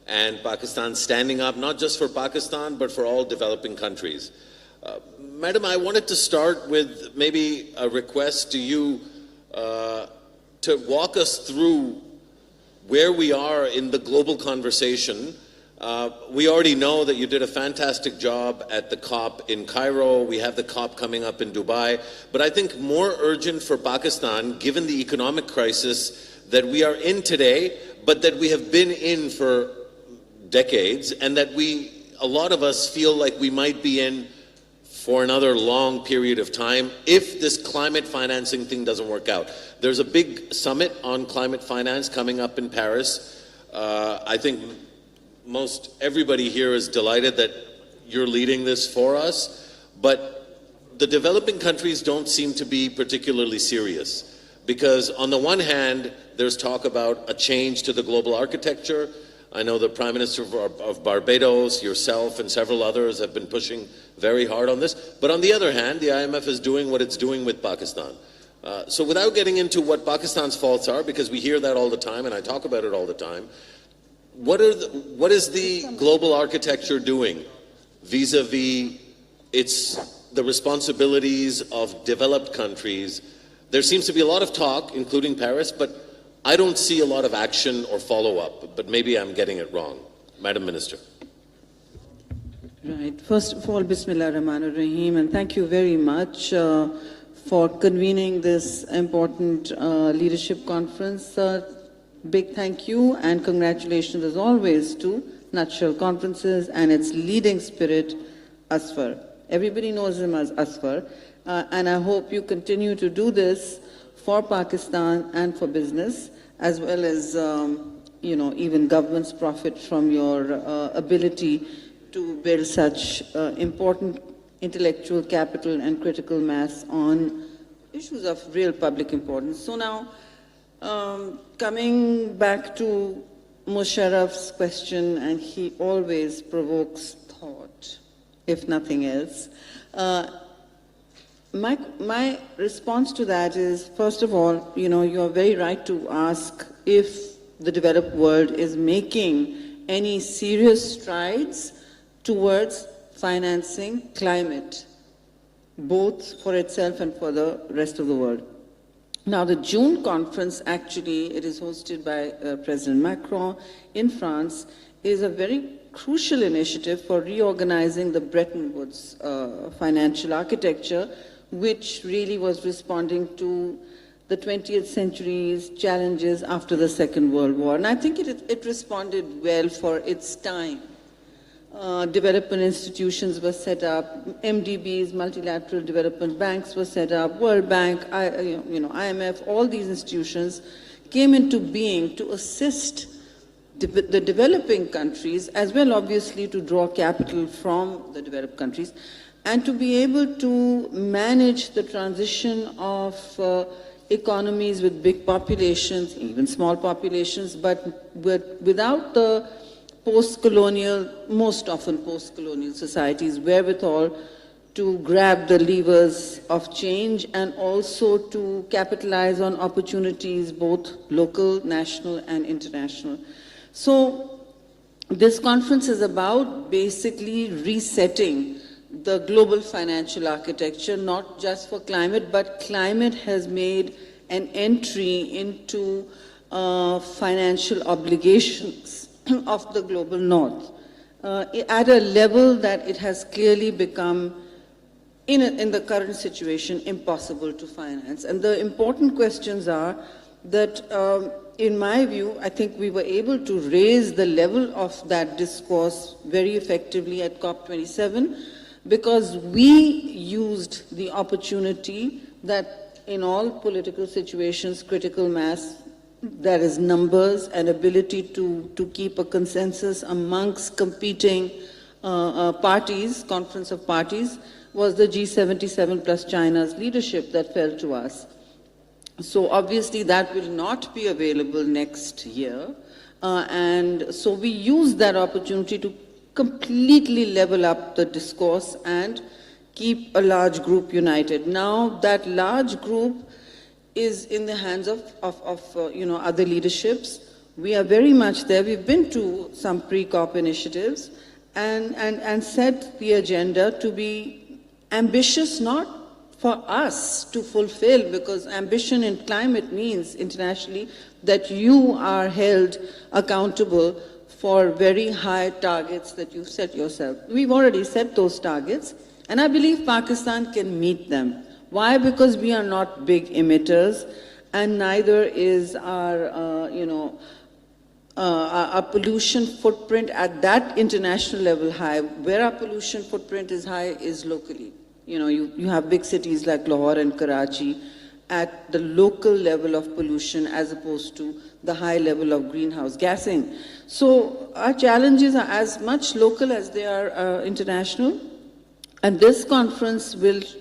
and Pakistan standing up, not just for Pakistan, but for all developing countries. Madam, I wanted to start with maybe a request to you to walk us through where we are in the global conversation. We already know that you did a fantastic job at the COP in Cairo. We have the COP coming up in Dubai. But I think more urgent for Pakistan, given the economic crisis that we are in today, but that we have been in for decades, and that a lot of us feel like we might be in for another long period of time if this climate financing thing doesn't work out. There's a big summit on climate finance coming up in Paris. I think most everybody here is delighted that you're leading this for us, but the developing countries don't seem to be particularly serious, because on the one hand, there's talk about a change to the global architecture. I know the Prime Minister of Barbados, yourself, and several others have been pushing very hard on this. But on the other hand, the IMF is doing what it's doing with Pakistan. So without getting into what Pakistan's faults are, because we hear that all the time and I talk about it all the time, what is the global architecture doing vis-a-vis the responsibilities of developed countries? There seems to be a lot of talk, including Paris, but I don't see a lot of action or follow-up, but maybe I'm getting it wrong. Madam Minister. Right. First of all, Bismillah ar-Rahman ar-Rahim, and thank you very much for convening this important leadership conference. Big thank you and congratulations as always to Nutshell Conferences and its leading spirit, Asfar. Everybody knows him as Asfar, and I hope you continue to do this for Pakistan and for business, as well as, even governments profit from your ability to build such important intellectual capital and critical mass on issues of real public importance. So now, coming back to Musharraf's question, and he always provokes thought, if nothing else. My response to that is, first of all, you are very right to ask if the developed world is making any serious strides towards financing climate, both for itself and for the rest of the world. Now, the June conference, actually, it is hosted by President Macron in France, is a very crucial initiative for reorganizing the Bretton Woods financial architecture, which really was responding to the 20th century's challenges after the Second World War. And I think it responded well for its time. Development institutions were set up, MDBs, multilateral development banks were set up, World Bank, IMF, all these institutions came into being to assist the developing countries, as well obviously to draw capital from the developed countries, and to be able to manage the transition of economies with big populations, even small populations, but without the post-colonial, most often post-colonial societies' wherewithal to grab the levers of change and also to capitalize on opportunities, both local, national, and international. So this conference is about basically resetting the global financial architecture, not just for climate, but climate has made an entry into financial obligations of the global north at a level that it has clearly become, in the current situation, impossible to finance. And the important questions are that, in my view, I think we were able to raise the level of that discourse very effectively at COP27, because we used the opportunity that in all political situations, critical mass, that is numbers and ability to keep a consensus amongst competing parties, conference of parties, was the G77 plus China's leadership that fell to us. So obviously that will not be available next year. And so we used that opportunity to completely level up the discourse and keep a large group united. Now that large group is in the hands of other leaderships We are very much there. We've been to some pre-COP initiatives and set the agenda to be ambitious, not for us to fulfill, because ambition in climate means internationally that you are held accountable for very high targets that you've set yourself. We've already set those targets, and I believe Pakistan can meet them. Why? Because we are not big emitters, and neither is our, our pollution footprint at that international level high. Where our pollution footprint is high is locally. You have big cities like Lahore and Karachi at the local level of pollution as opposed to the high level of greenhouse gassing. So our challenges are as much local as they are international. And this conference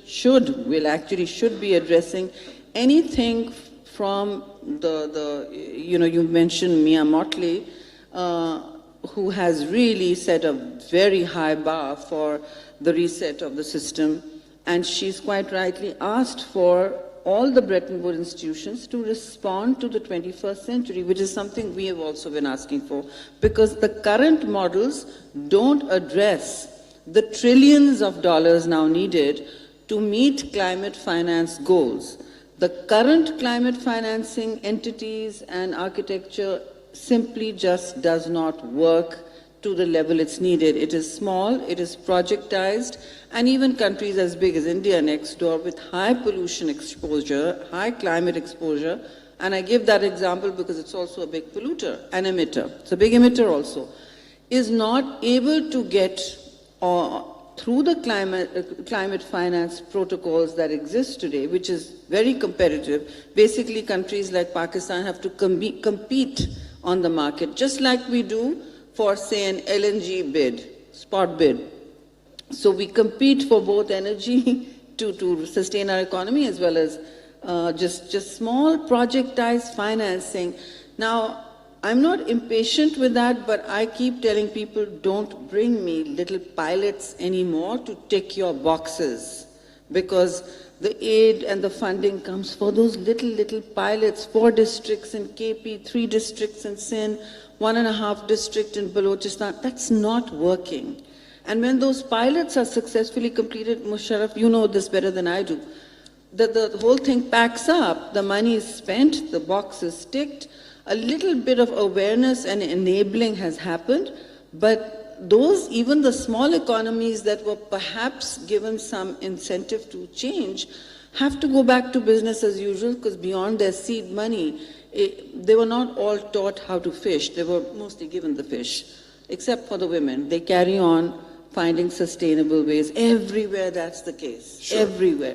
should be addressing anything from you mentioned Mia Motley, who has really set a very high bar for the reset of the system. And she's quite rightly asked for all the Bretton Woods institutions to respond to the 21st century, which is something we have also been asking for, because the current models don't address the trillions of dollars now needed to meet climate finance goals. The current climate financing entities and architecture simply just does not work to the level it's needed. It is small, it is projectized, and even countries as big as India next door with high pollution exposure, high climate exposure, and I give that example because it's also a big polluter, an emitter, it's a big emitter also, is not able to get through the climate finance protocols that exist today, which is very competitive. Basically, countries like Pakistan have to compete on the market, just like we do for, say, an LNG bid, spot bid. So we compete for both energy to sustain our economy as well as just small projectized financing. Now, I'm not impatient with that, but I keep telling people, don't bring me little pilots anymore to tick your boxes, because the aid and the funding comes for those little pilots, 4 districts in KP, 3 districts in Sindh, 1.5 district in Balochistan. That's not working. And when those pilots are successfully completed, Musharraf, you know this better than I do, the whole thing packs up, the money is spent, the box is ticked, a little bit of awareness and enabling has happened, but those, even the small economies that were perhaps given some incentive to change, have to go back to business as usual, because beyond their seed money, they were not all taught how to fish. They were mostly given the fish, except for the women. They carry on finding sustainable ways. Everywhere that's the case, everywhere.